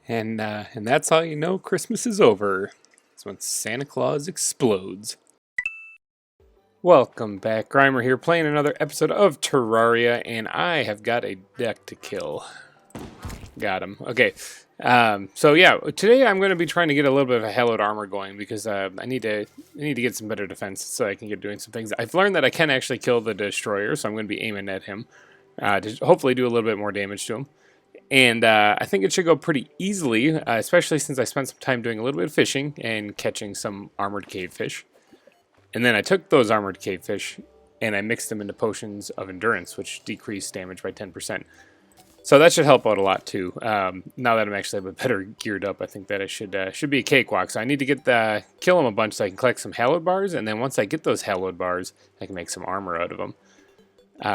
And that's how you know Christmas is over. It's when Santa Claus explodes. Welcome back, GReimer here, playing another episode of Terraria, and I have got a deck to kill. Got him. Okay. So yeah, today I'm going to be trying to get a little bit of a hallowed armor going because I need to get some better defense so I can get doing some things. I've learned that I can actually kill the destroyer, so I'm going to be aiming at him to hopefully do a little bit more damage to him. And I think it should go pretty easily, especially since I spent some time doing a little bit of fishing and catching some armored cavefish. And then I took those armored cavefish and I mixed them into potions of endurance, which decrease damage by 10%. So that should help out a lot too. Now that I'm actually a bit better geared up, I think that it should be a cakewalk. So I need to kill them a bunch so I can collect some hallowed bars, and then once I get those hallowed bars, I can make some armor out of them.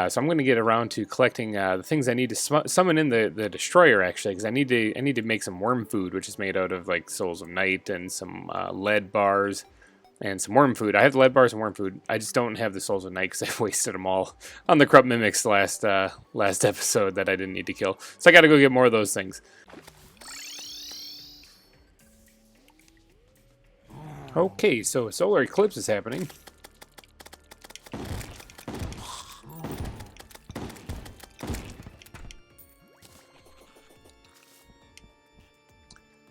So I'm going to get around to collecting the things I need to summon in the destroyer, actually, because I need to make some worm food, which is made out of like souls of night and some lead bars and some worm food. I have the lead bars and worm food. I just don't have the souls of night because I've wasted them all on the corrupt mimics last episode that I didn't need to kill. So I got to go get more of those things. Okay, so a solar eclipse is happening.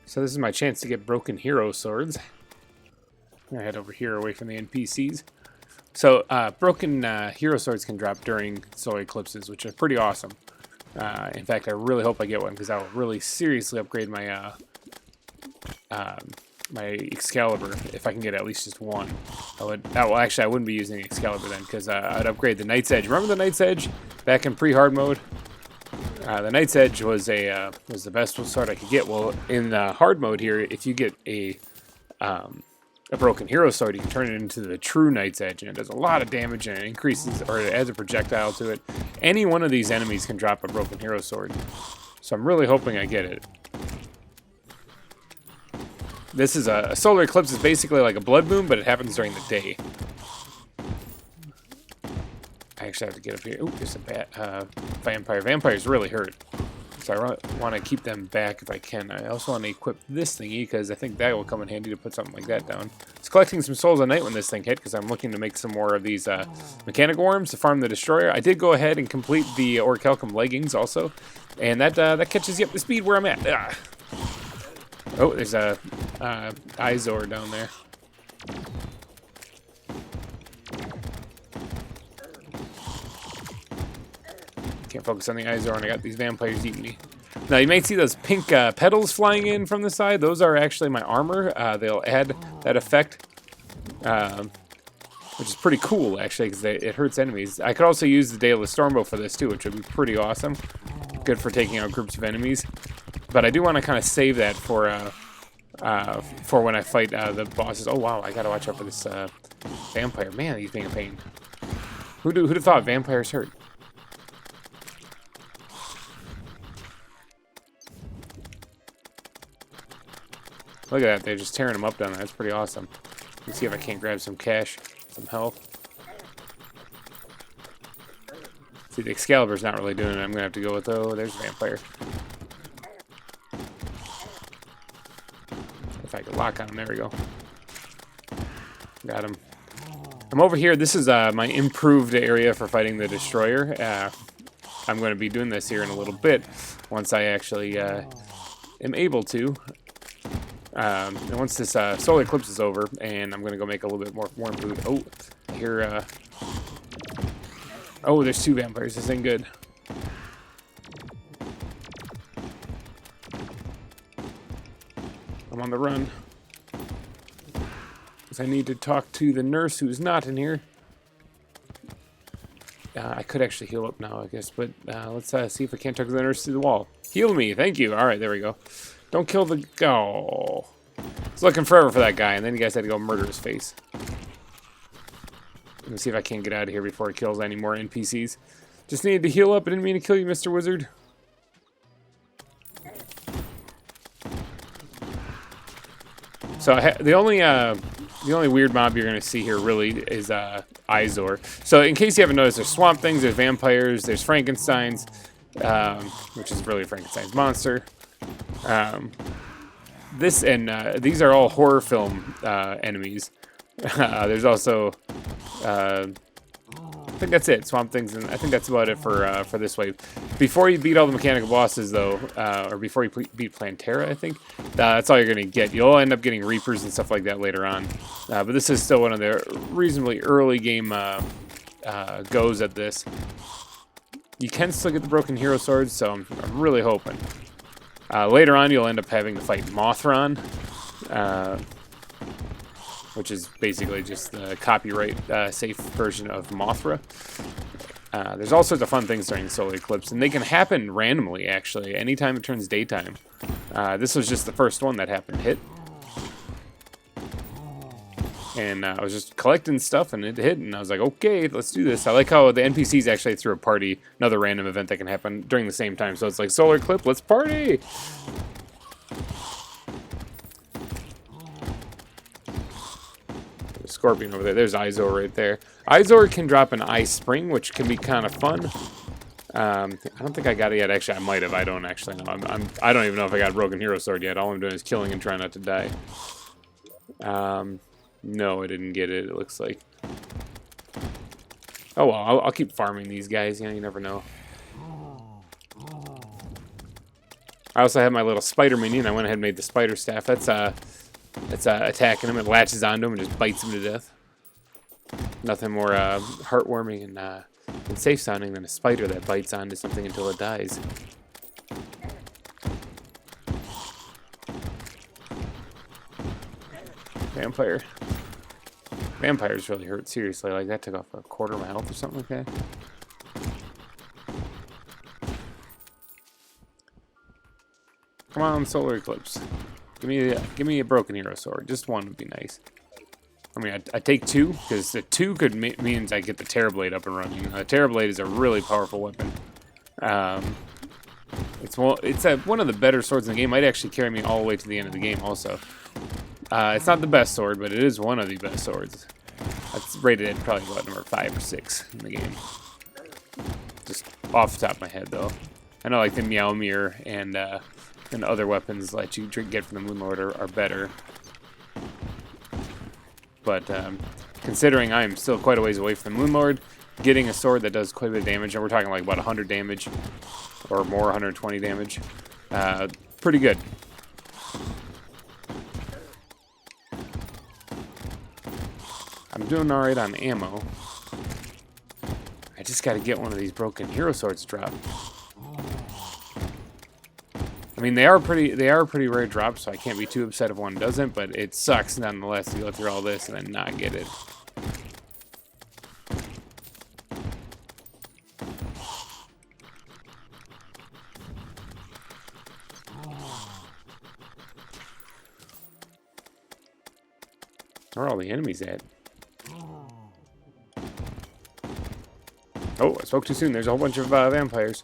So this is my chance to get broken hero swords. I'm going to head over here away from the NPCs. So broken hero swords can drop during solar eclipses, which are pretty awesome. In fact, I really hope I get one because that will really seriously upgrade my my Excalibur if I can get at least just one. Actually, I wouldn't be using Excalibur then because I'd upgrade the Knight's Edge. Remember the Knight's Edge back in pre-hard mode? The Knight's Edge was the best sword I could get. Well, in hard mode here, if you get a broken hero sword, you can turn it into the true Knight's Edge, and it does a lot of damage, and it increases, or it adds a projectile to it. Any one of these enemies can drop a broken hero sword, so I'm really hoping I get it. This is a solar eclipse is basically like a blood moon, but it happens during the day. I actually have to get up here. Ooh, there's a vampire. Vampires really hurt. So I want to keep them back if I can. I also want to equip this thingy because I think that will come in handy to put something like that down. I was collecting some souls of night when this thing hit because I'm looking to make some more of these mechanical worms to farm the destroyer. I did go ahead and complete the orichalcum leggings also, and that catches you up to speed where I'm at. Ah. Oh, there's a Izor down there. Can't focus on the Izor, and I got these vampires eating me. Now you may see those pink petals flying in from the side. Those are actually my armor. They'll add that effect, which is pretty cool actually, because it hurts enemies. I could also use the Daedalus Stormbow for this too, which would be pretty awesome. Good for taking out groups of enemies. But I do want to kind of save that for when I fight the bosses. Oh wow, I gotta watch out for this vampire. Man, he's being a pain. Who'd have thought vampires hurt? Look at that, they're just tearing them up down there. That's pretty awesome. Let's see if I can't grab some cash, some health. See, the Excalibur's not really doing it. I'm going to have to go with, oh, there's a vampire. If I could lock on him, there we go. Got him. I'm over here. This is my improved area for fighting the destroyer. I'm going to be doing this here in a little bit once I actually am able to. And once this solar eclipse is over, and I'm going to go make a little bit more worm food. Oh, here, oh, there's two vampires. This ain't good. I'm on the run. Because I need to talk to the nurse who's not in here. I could actually heal up now, I guess, but let's see if I can't talk to the nurse through the wall. Heal me, thank you. All right, there we go. Don't kill the... Oh. I was looking forever for that guy, and then you guys had to go murder his face. Let me see if I can't get out of here before he kills any more NPCs. Just needed to heal up. I didn't mean to kill you, Mr. Wizard. So the only weird mob you're going to see here really is Izor. So in case you haven't noticed, there's swamp things, there's vampires, there's Frankensteins, which is really Frankenstein's monster. This and these are all horror film enemies. There's also, I think that's it. Swamp things, and I think that's about it for this wave. Before you beat all the mechanical bosses, though, or before you beat Plantera, I think that's all you're gonna get. You'll end up getting Reapers and stuff like that later on. But this is still one of the reasonably early game goes at this. You can still get the broken hero swords, so I'm really hoping. Later on, you'll end up having to fight Mothron, which is basically just the copyright safe version of Mothra. There's all sorts of fun things during the solar eclipse, and they can happen randomly, actually, anytime it turns daytime. This was just the first one that happened to hit. And I was just collecting stuff, and it hit, and I was like, okay, let's do this. I like how the NPCs actually threw a party, another random event that can happen during the same time. So it's like, solar eclipse, let's party! The Scorpion over there. There's Izor right there. Izor can drop an Ice Spring, which can be kind of fun. I don't think I got it yet. Actually, I might have. I don't actually know. I don't even know if I got a Broken Hero Sword yet. All I'm doing is killing and trying not to die. No, I didn't get it, it looks like. Oh well, I'll keep farming these guys, you know, you never know. I also have my little spider minion. I went ahead and made the spider staff. That's attacking him. It latches onto him and just bites him to death. Nothing more heartwarming and safe sounding than a spider that bites onto something until it dies. Vampire. Vampires really hurt, seriously. Like, that took off a quarter of my health or something like that. Come on, Solar Eclipse. Give me a Broken Hero Sword. Just one would be nice. I mean, I take two, because the two could means I get the Terrorblade up and running. The Terrorblade is a really powerful weapon. It's one of the better swords in the game. Might actually carry me all the way to the end of the game also. It's not the best sword, but it is one of the best swords. That's rated at probably about number 5 or 6 in the game. Just off the top of my head, though. I know, like, the Meow Mirror and other weapons that you get from the Moonlord are better. But considering I am still quite a ways away from the Moonlord, getting a sword that does quite a bit of damage, and we're talking like about 100 damage or more, 120 damage, pretty good. I'm doing alright on ammo. I just gotta get one of these Broken Hero Swords dropped. I mean, they are pretty rare drops, so I can't be too upset if one doesn't, but it sucks nonetheless to go through all this and then not get it. Where are all the enemies at? Oh, I spoke too soon. There's a whole bunch of vampires.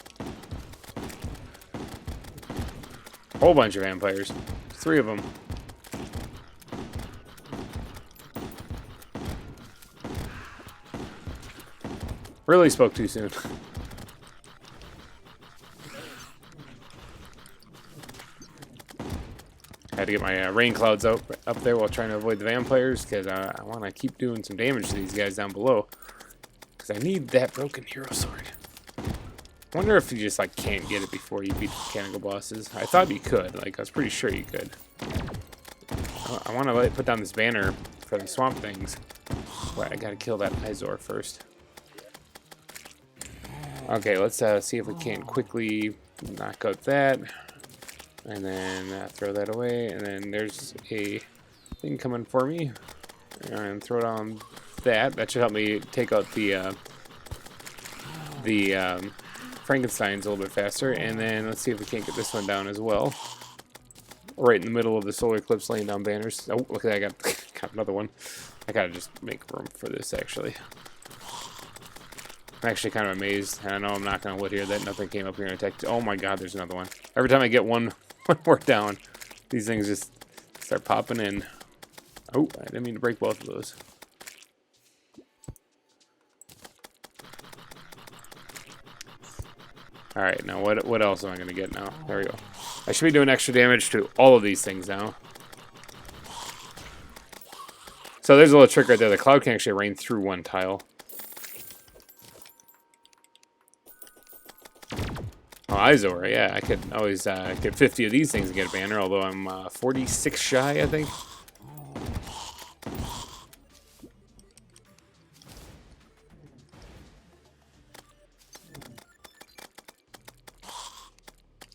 Whole bunch of vampires. 3 of them. Really spoke too soon. Had to get my rain clouds up there while trying to avoid the vampires, because I want to keep doing some damage to these guys down below. Because I need that Broken Hero Sword. I wonder if you just, like, can't get it before you beat the mechanical bosses. I thought you could. Like, I was pretty sure you could. I want to put down this banner for the swamp things. Wait, I gotta kill that Izor first. Okay, let's see if we can't quickly knock out that. And then throw that away. And then there's a thing coming for me. And throw it on that. That should help me take out the Frankenstein's a little bit faster. And then let's see if we can't get this one down as well. Right in the middle of the solar eclipse, laying down banners. Oh, look at that, I got another one. I gotta just make room for this, actually. I'm actually kind of amazed, and I know I'm knocking on wood here, that nothing came up here and attacked. Oh my god, there's another one. Every time I get one more down, these things just start popping in. Oh, I didn't mean to break both of those. All right, now what else am I gonna get now? There we go. I should be doing extra damage to all of these things now. So there's a little trick right there. The cloud can actually rain through one tile. Oh, Izor, yeah, I could always get 50 of these things and get a banner, although I'm 46 shy, I think.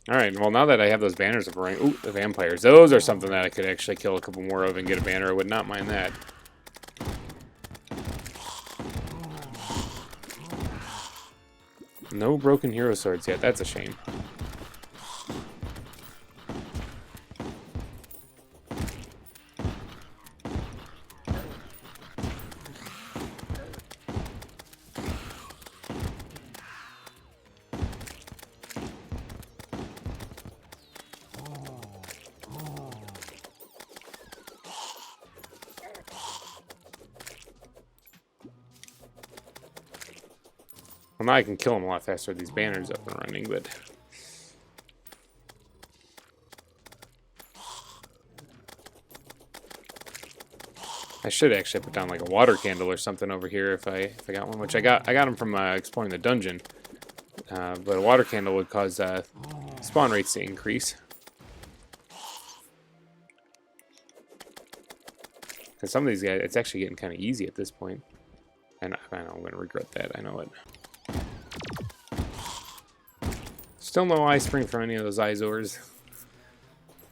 Alright, well, now that I have those banners up running... Ooh, the vampires. Those are something that I could actually kill a couple more of and get a banner. I would not mind that. No broken hero swords yet. That's a shame. Well, now I can kill them a lot faster with these banners up and running, but... I should actually put down like a water candle or something over here if I got one, which I got them from exploring the dungeon. But a water candle would cause spawn rates to increase. Because some of these guys, it's actually getting kind of easy at this point. And I know I'm going to regret that, I know it. Still no eye spring from any of those Izors.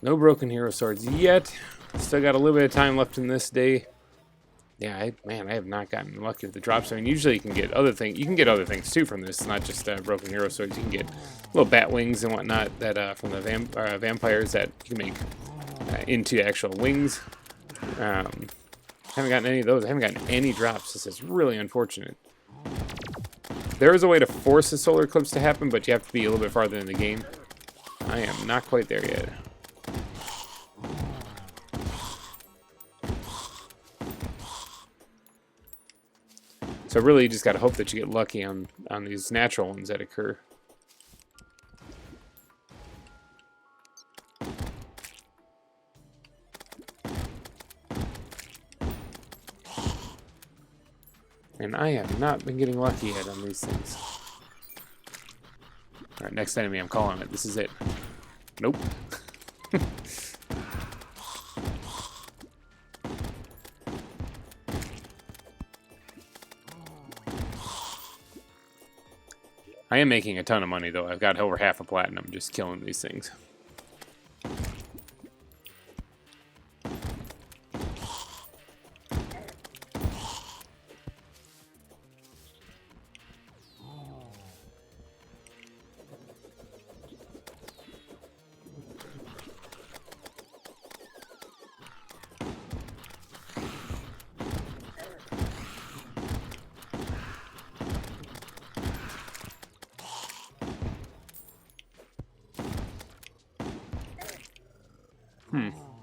No broken hero swords yet. Still got a little bit of time left in this day. Yeah, man, I have not gotten lucky with the drops. I mean, usually you can get other things. You can get other things too from this, not just broken hero swords. You can get little bat wings and whatnot that from the vampires that you can make into actual wings. Haven't gotten any of those. I haven't gotten any drops. This is really unfortunate. There is a way to force the solar eclipse to happen, but you have to be a little bit farther in the game. I am not quite there yet. So really, you just gotta hope that you get lucky on these natural ones that occur. And I have not been getting lucky yet on these things. Alright, next enemy, I'm calling it. This is it. Nope. I am making a ton of money, though. I've got over half a platinum just killing these things.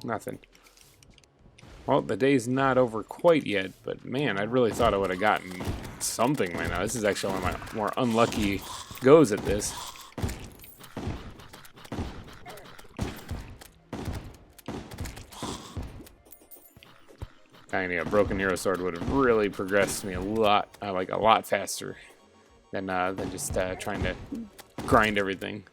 Nothing. Well, the day's not over quite yet, but man, I really thought I would have gotten something right now. This is actually one of my more unlucky goes at this. Finding a broken hero sword would have really progressed me a lot, like a lot faster than just trying to grind everything.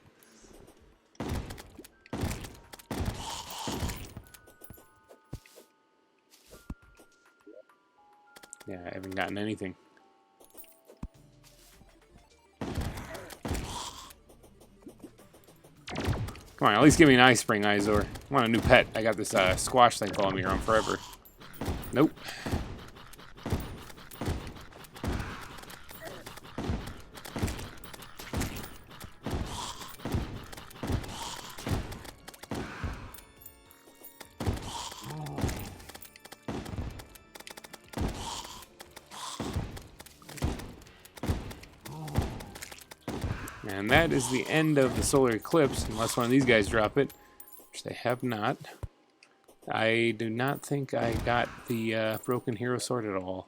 Yeah, I haven't gotten anything. Come on, at least give me an eye spring, Izor. I want a new pet. I got this squash thing following me around forever. Nope. And that is the end of the solar eclipse, unless one of these guys drop it, which they have not. I do not think I got the broken hero sword at all.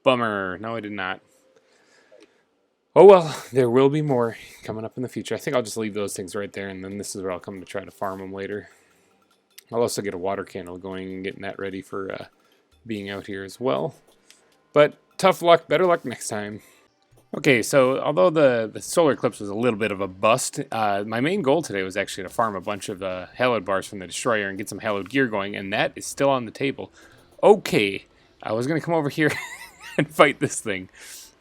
Bummer. No, I did not. Oh well, there will be more coming up in the future. I think I'll just leave those things right there, and then this is where I'll come to try to farm them later. I'll also get a water candle going and getting that ready for being out here as well. But tough luck, better luck next time. Okay, so although the solar eclipse was a little bit of a bust, my main goal today was actually to farm a bunch of hallowed bars from the destroyer and get some hallowed gear going, and that is still on the table. Okay, I was going to come over here and fight this thing,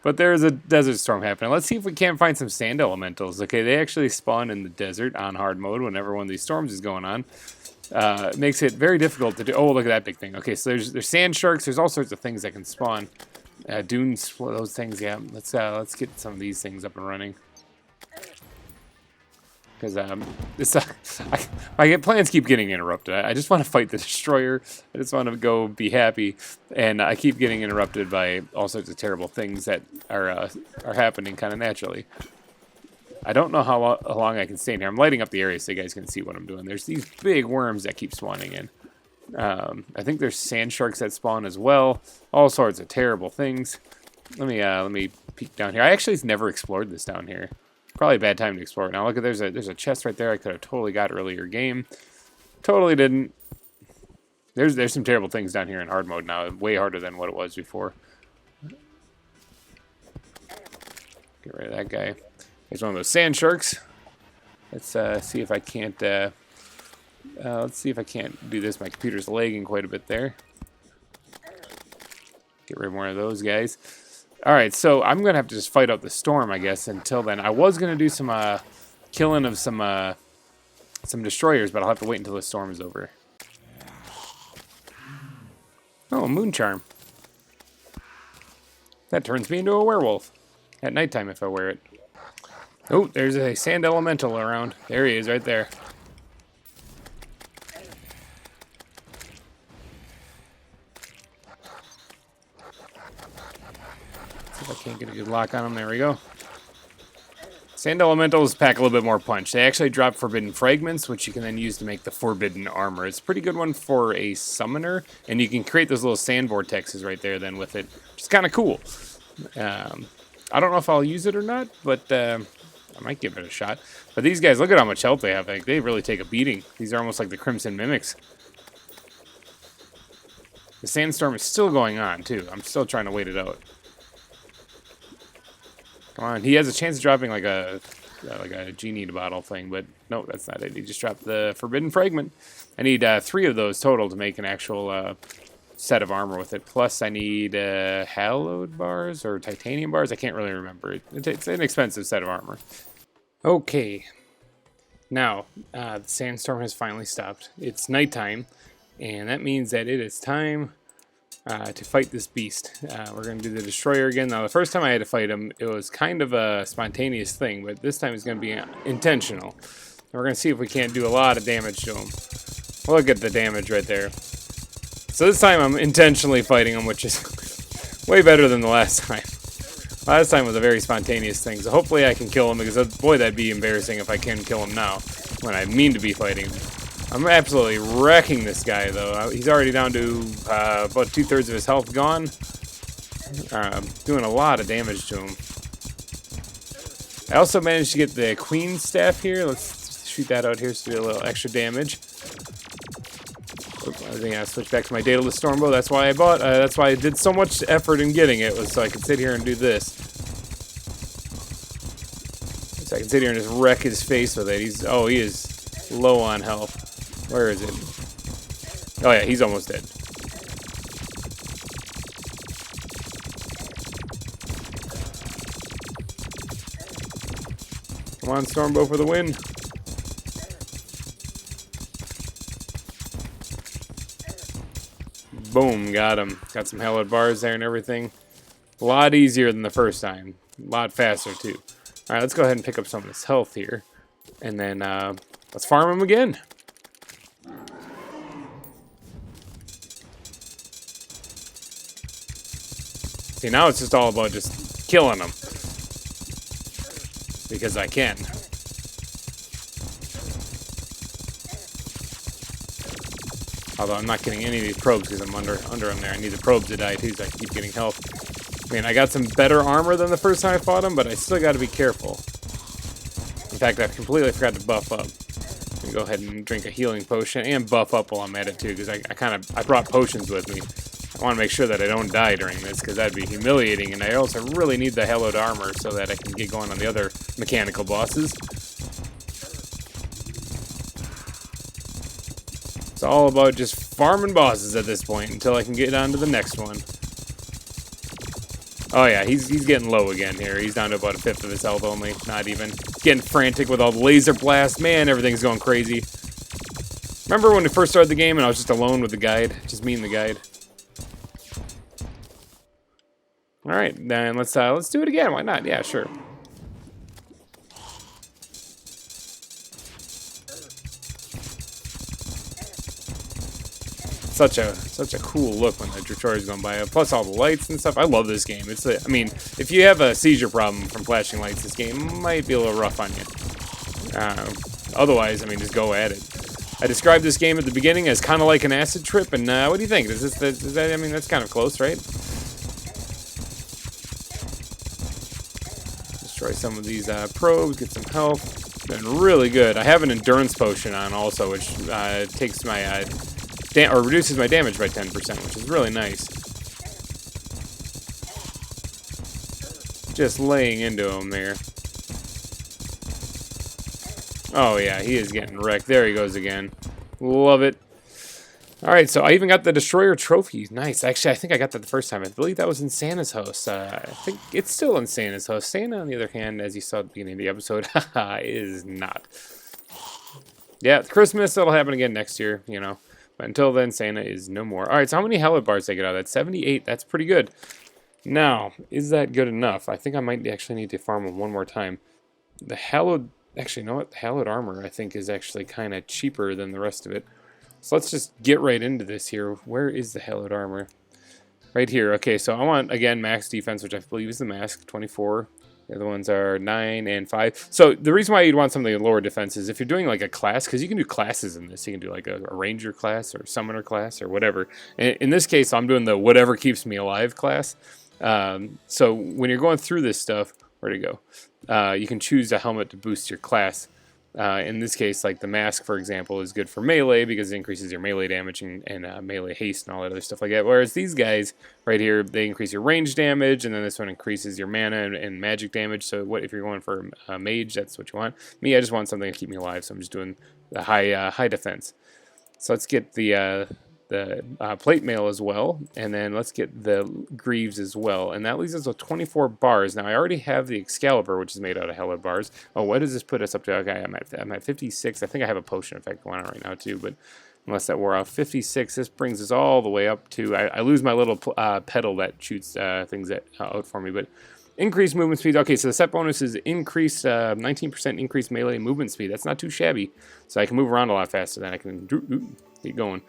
but there's a desert storm happening. Let's see if we can't find some sand elementals. Okay, they actually spawn in the desert on hard mode whenever one of these storms is going on. It makes it very difficult to do. Oh, look at that big thing. Okay, so there's sand sharks. There's all sorts of things that can spawn. Dunes, those things. Yeah, let's get some of these things up and running. Because my plans keep getting interrupted. I just want to fight the destroyer. I just want to go be happy, and I keep getting interrupted by all sorts of terrible things that are happening kind of naturally. I don't know how long I can stay in here. I'm lighting up the area so you guys can see what I'm doing. There's these big worms that keep spawning in. I think there's sand sharks that spawn as well. All sorts of terrible things. Let me peek down here. I actually never explored this down here. Probably a bad time to explore it. Now look at there's a chest right there. I could have totally got earlier game. Totally didn't. There's some terrible things down here in hard mode now. Way harder than what it was before. Get rid of that guy. There's one of those sand sharks. Let's see if I can't. Let's see if I can't do this. My computer's lagging quite a bit there. Get rid of more of those guys. Alright, so I'm going to have to just fight out the storm, I guess, until then. I was going to do some killing of some destroyers, but I'll have to wait until the storm is over. Oh, a moon charm. That turns me into a werewolf. At nighttime if I wear it. Oh, there's a sand elemental around. There he is, right there. I can't get a good lock on them. There we go. Sand elementals pack a little bit more punch. They actually drop forbidden fragments, which you can then use to make the forbidden armor. It's a pretty good one for a summoner, and you can create those little sand vortexes right there then with it, which is kind of cool. I don't know if I'll use it or not, but I might give it a shot. But these guys, look at how much health they have. Like, they really take a beating. These are almost like the Crimson Mimics. The sandstorm is still going on, too. I'm still trying to wait it out. Come on, he has a chance of dropping like a genie bottle thing, but no, that's not it. He just dropped the forbidden fragment. I need 3 of those total to make an actual set of armor with it. Plus, I need hallowed bars or titanium bars. I can't really remember. It's an expensive set of armor. Okay, now the sandstorm has finally stopped. It's nighttime, and that means that it is time to fight this beast. We're going to do the destroyer again. Now, the first time I had to fight him, it was kind of a spontaneous thing, but this time it's going to be intentional. And we're going to see if we can't do a lot of damage to him. Look at the damage right there. So this time I'm intentionally fighting him, which is way better than the last time. Last time was a very spontaneous thing, so hopefully I can kill him, because boy, that'd be embarrassing if I can kill him now, when I mean to be fighting him. I'm absolutely wrecking this guy, though. He's already down to about 2/3 of his health gone. Doing a lot of damage to him. I also managed to get the Queen Staff here. Let's shoot that out here so we do a little extra damage. Oops, I think I switched back to my Daedalus Stormbow. That's why I bought. That's why I did so much effort in getting it, was so I could sit here and do this. So I can sit here and just wreck his face with it. He is low on health. Where is it? Oh yeah, he's almost dead. Come on, Stormbow for the win. Boom, got him. Got some hallowed bars there and everything. A lot easier than the first time. A lot faster too. Alright, let's go ahead and pick up some of this health here. And then let's farm him again. See, now it's just all about just killing them. Because I can. Although I'm not getting any of these probes because I'm under them there. I need the probes to die too so I can keep getting health. I mean, I got some better armor than the first time I fought him, but I still got to be careful. In fact, I completely forgot to buff up. I'm gonna go ahead and drink a healing potion and buff up while I'm at it too, because I brought potions with me. I want to make sure that I don't die during this, because that'd be humiliating, and I also really need the hallowed armor so that I can get going on the other mechanical bosses. It's all about just farming bosses at this point until I can get on to the next one. Oh yeah, he's getting low again here. He's down to about 1/5 of his health only, not even. Getting frantic with all the laser blasts. Man, everything's going crazy. Remember when we first started the game and I was just alone with the guide? Just me and the guide. Alright, then let's do it again. Why not? Yeah, sure. Such a cool look when the Terraria's going by. Plus all the lights and stuff. I love this game. I mean, if you have a seizure problem from flashing lights, this game might be a little rough on you. Otherwise, I mean, just go at it. I described this game at the beginning as kind of like an acid trip, and what do you think? Is that? I mean, that's kind of close, right? Destroy some of these probes, get some health. Been really good. I have an endurance potion on also, which takes my or reduces my damage by 10%, which is really nice. Just laying into him there. Oh yeah, he is getting wrecked. There he goes again. Love it. Alright, so I even got the Destroyer trophy. Nice. Actually, I think I got that the first time. I believe that was in Santa's house. I think it's still in Santa's house. Santa, on the other hand, as you saw at the beginning of the episode, is not. Yeah, Christmas, that'll happen again next year, you know. But until then, Santa is no more. Alright, so how many hallowed bars did I get out of that? 78. That's pretty good. Now, is that good enough? I think I might actually need to farm them one more time. The hallowed... Actually, you know what? The hallowed armor, I think, is actually kind of cheaper than the rest of it. So let's just get right into this here. Where is the hallowed armor? Right here. Okay, so I want, again, max defense, which I believe is the mask, 24. The other ones are 9 and 5. So the reason why you'd want something with lower defense is if you're doing like a class, because you can do classes in this. You can do like a ranger class or summoner class or whatever. In this case, I'm doing the whatever keeps me alive class. So when you're going through this stuff, where'd it go? You can choose a helmet to boost your class. In this case, like the mask, for example, is good for melee because it increases your melee damage and melee haste and all that other stuff like that. Whereas these guys right here, they increase your range damage, and then this one increases your mana and magic damage. So what if you're going for a mage, that's what you want. Me, I just want something to keep me alive, so I'm just doing the high defense. So let's get the plate mail as well, and then let's get the greaves as well, and that leaves us with 24 bars. Now I already have the Excalibur, which is made out of hallowed bars. Oh, what does this put us up to? Okay, I'm at 56. I think I have a potion effect going on right now too, but unless that wore off, 56. This brings us all the way up to I lose my little pedal that shoots things out for me, but increased movement speed. Okay, so the set bonus is increased 19% increased melee movement speed. That's not too shabby, so I can move around a lot faster. Then I can keep going.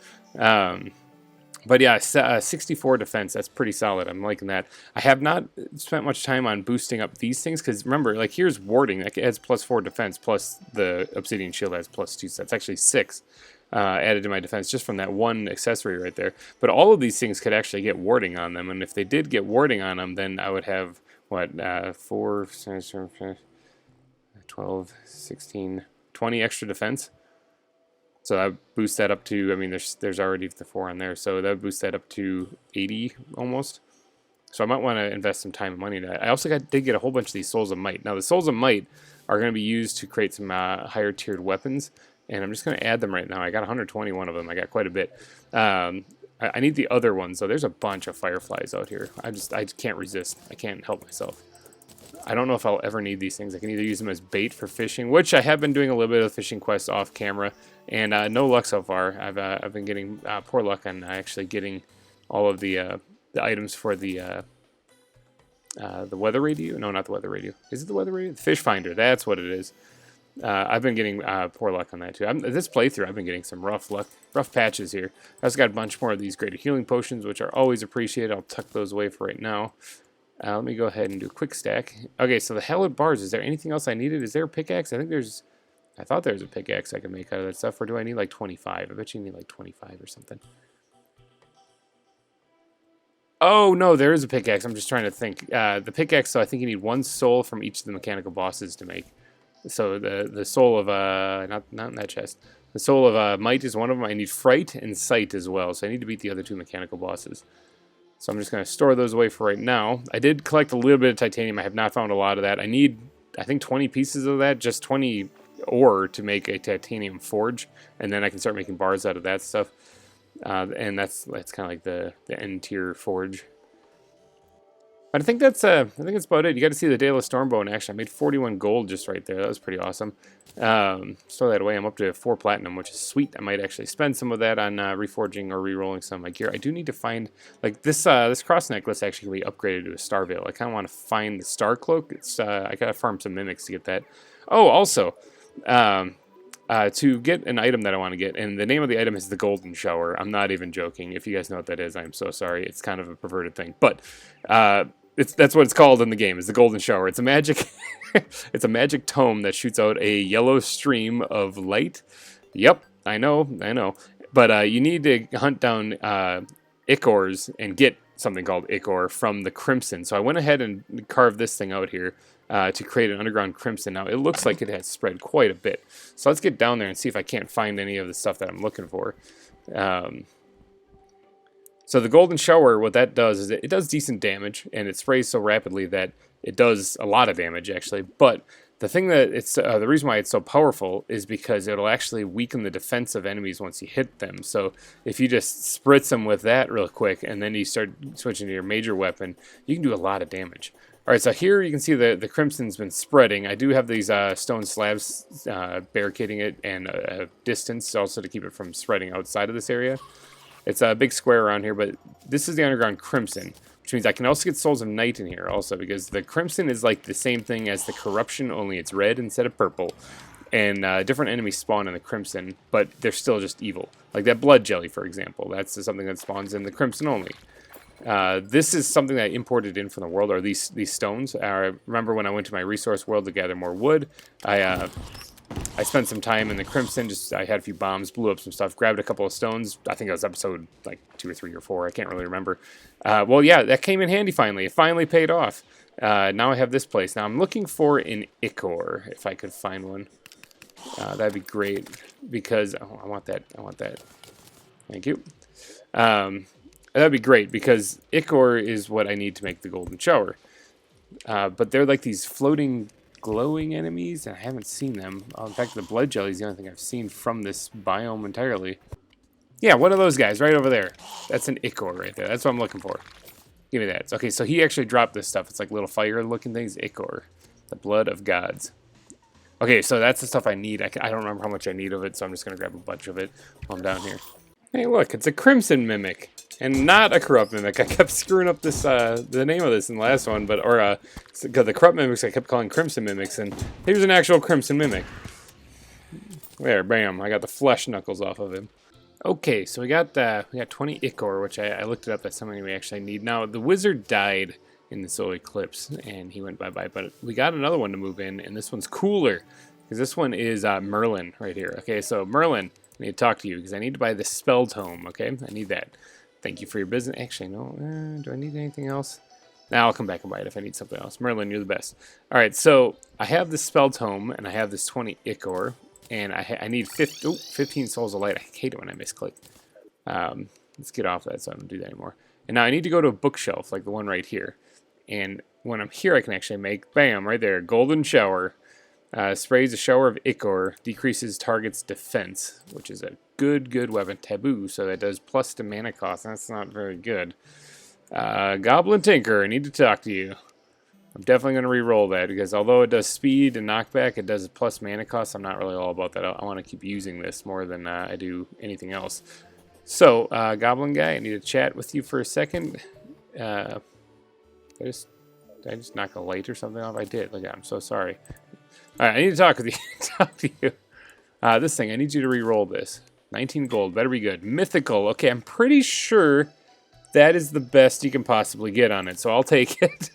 But yeah, 64 defense, that's pretty solid. I'm liking that. I have not spent much time on boosting up these things, because remember, like here's warding, that adds +4 defense, plus the obsidian shield adds +2, so that's actually 6 added to my defense just from that one accessory right there. But all of these things could actually get warding on them, and if they did get warding on them, then I would have, what, 4, 12, 16, 20 extra defense. So I boost that up to, I mean, there's already the 4 on there, so that would boost that up to 80 almost. So I might want to invest some time and money in that. I also did get a whole bunch of these Souls of Might. Now the Souls of Might are going to be used to create some higher tiered weapons, and I'm just going to add them right now. I got 121 of them. I got quite a bit. I need the other ones, so there's a bunch of fireflies out here. I can't resist. I can't help myself. I don't know if I'll ever need these things. I can either use them as bait for fishing, which I have been doing a little bit of fishing quests off camera, and no luck so far. I've been getting poor luck on actually getting all of the items for the weather radio. No, not the weather radio. Is it the weather radio? The fish finder. That's what it is. I've been getting poor luck on that too. This playthrough, I've been getting some rough patches here. I've also got a bunch more of these greater healing potions, which are always appreciated. I'll tuck those away for right now. Let me go ahead and do a quick stack. Okay, so the hallowed bars, is there anything else I needed? Is there a pickaxe? I thought there was a pickaxe I could make out of that stuff, or do I need like 25? I bet you need like 25 or something. Oh, no, there is a pickaxe. I'm just trying to think. The pickaxe, so I think you need 1 soul from each of the mechanical bosses to make. So the soul of, not in that chest. The soul of might is one of them. I need fright and sight as well. So I need to beat the other 2 mechanical bosses. So I'm just going to store those away for right now. I did collect a little bit of titanium. I have not found a lot of that. I need, I think, 20 pieces of that. Just 20 ore to make a titanium forge. And then I can start making bars out of that stuff. And that's kind of like the end tier forge. But I think that's about it. You got to see the Dale of Stormbow in action. I made 41 gold just right there. That was pretty awesome. Store that away. I'm up to 4 platinum, which is sweet. I might actually spend some of that on reforging or re-rolling some of my gear. I do need to find, like, this cross necklace actually can be upgraded to a star veil. I kind of want to find the star cloak. It's I gotta farm some mimics to get that. Oh, also, to get an item that I want to get, and the name of the item is the Golden Shower. I'm not even joking. If you guys know what that is, I'm so sorry. It's kind of a perverted thing, but that's what it's called in the game. Is the Golden Shower. It's a magic, it's a magic tome that shoots out a yellow stream of light. Yep, I know. But you need to hunt down ichors and get something called ichor from the crimson. So I went ahead and carved this thing out here. To create an underground crimson. Now, it looks like it has spread quite a bit. So let's get down there and see if I can't find any of the stuff that I'm looking for. So the Golden Shower, what that does is it does decent damage, and it sprays so rapidly that it does a lot of damage, actually. But the thing that it's the reason why it's so powerful is because it'll actually weaken the defense of enemies once you hit them. So if you just spritz them with that real quick, and then you start switching to your major weapon, you can do a lot of damage. Alright, so here you can see the crimson's been spreading. I do have these stone slabs barricading it, and a distance also to keep it from spreading outside of this area. It's a big square around here, but this is the underground crimson, which means I can also get souls of night in here also, because the crimson is like the same thing as the corruption, only it's red instead of purple. And different enemies spawn in the crimson, but they're still just evil. Like that blood jelly, for example. That's something that spawns in the crimson only. This is something that I imported in from the world, are these stones. Remember when I went to my resource world to gather more wood, I spent some time in the crimson, I had a few bombs, blew up some stuff, grabbed a couple of stones. I think it was episode like 2 or 3 or 4, I can't really remember. Well, yeah, that came in handy finally. It finally paid off. Now I have this place. Now I'm looking for an ichor, if I could find one. That'd be great, because I want that. Thank you. That'd be great, because ichor is what I need to make the Golden Shower. But they're like these floating, glowing enemies, and I haven't seen them. In fact, the blood jelly is the only thing I've seen from this biome entirely. Yeah, one of those guys right over there. That's an ichor right there. That's what I'm looking for. Give me that. Okay, so he actually dropped this stuff. It's like little fire-looking things. Ichor. The blood of gods. Okay, so that's the stuff I need. I don't remember how much I need of it, so I'm just going to grab a bunch of it while I'm down here. Hey, look, it's a crimson mimic. And not a corrupt mimic. I kept screwing up this the name of this in the last one, but the corrupt mimics I kept calling crimson mimics, and here's an actual crimson mimic. There, bam! I got the flesh knuckles off of him. Okay, so we got 20 ichor, which I looked it up. That's something we actually need. Now the wizard died in the solar eclipse, and he went bye-bye. But we got another one to move in, and this one's cooler because this one is Merlin right here. Okay, so Merlin, I need to talk to you because I need to buy the spell tome. Okay, I need that. Thank you for your business. Actually, no. Do I need anything else? Now I'll come back and buy it if I need something else. Merlin, you're the best. All right, so I have this spell tome, and I have this 20 ichor, and I need 15 souls of light. I hate it when I misclick. Let's get off that so I don't do that anymore. And now I need to go to a bookshelf, like the one right here. And when I'm here, I can actually make, bam, right there, Golden Shower. Sprays a shower of ichor, decreases target's defense, which is a good weapon. Taboo, so that does plus to mana cost. That's not very good. Goblin Tinker, I need to talk to you. I'm definitely going to re-roll that, because although it does speed and knockback, it does plus mana cost. I'm not really all about that. I want to keep using this more than I do anything else. So, Goblin Guy, I need to chat with you for a second. Did I just knock a light or something off? I did. Look, I'm so sorry. Alright, I need to talk with you. This thing, I need you to re-roll this. 19 gold, better be good. Mythical, okay, I'm pretty sure that is the best you can possibly get on it, so I'll take it.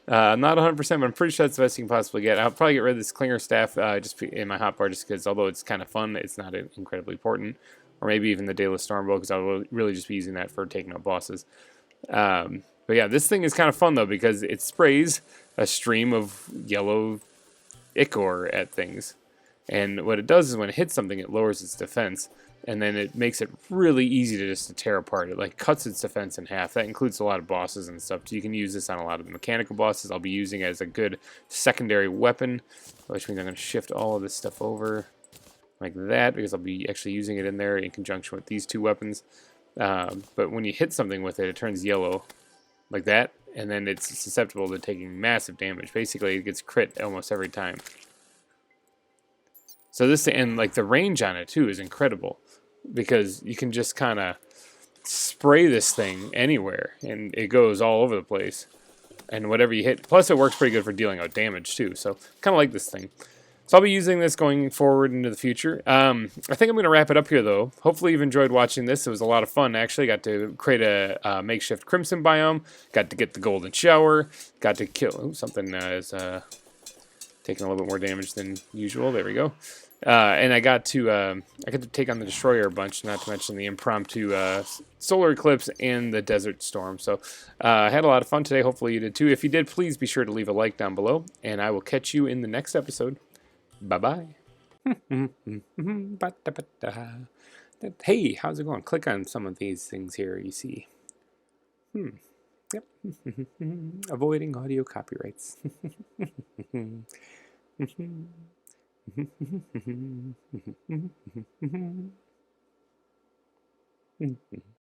I'm not 100%, but I'm pretty sure that's the best you can possibly get. I'll probably get rid of this Clinger Staff just in my hotbar, just because although it's kind of fun, it's not incredibly important. Or maybe even the Dale of Stormbow, because I'll really just be using that for taking out bosses. But yeah, this thing is kind of fun though because it sprays a stream of yellow ichor at things. And what it does is when it hits something, it lowers its defense, and then it makes it really easy to just tear apart. It like cuts its defense in half. That includes a lot of bosses and stuff. So you can use this on a lot of the mechanical bosses. I'll be using it as a good secondary weapon, which means I'm going to shift all of this stuff over like that because I'll be actually using it in there in conjunction with these two weapons. But when you hit something with it, it turns yellow like that, and then it's susceptible to taking massive damage. Basically, it gets crit almost every time. So this, and like the range on it too is incredible because you can just kind of spray this thing anywhere and it goes all over the place. And whatever you hit, plus it works pretty good for dealing out damage too. So kind of like this thing. So I'll be using this going forward into the future. I think I'm going to wrap it up here though. Hopefully you've enjoyed watching this. It was a lot of fun actually. Got to create a makeshift crimson biome. Got to get the golden shower. Got to kill something is taking a little bit more damage than usual. There we go. And I got to take on the destroyer a bunch, not to mention the impromptu solar eclipse and the desert storm. So I had a lot of fun today. Hopefully you did too. If you did, please be sure to leave a like down below, and I will catch you in the next episode. Bye-bye. Hey, how's it going? Click on some of these things here you see. Yep. Avoiding audio copyrights.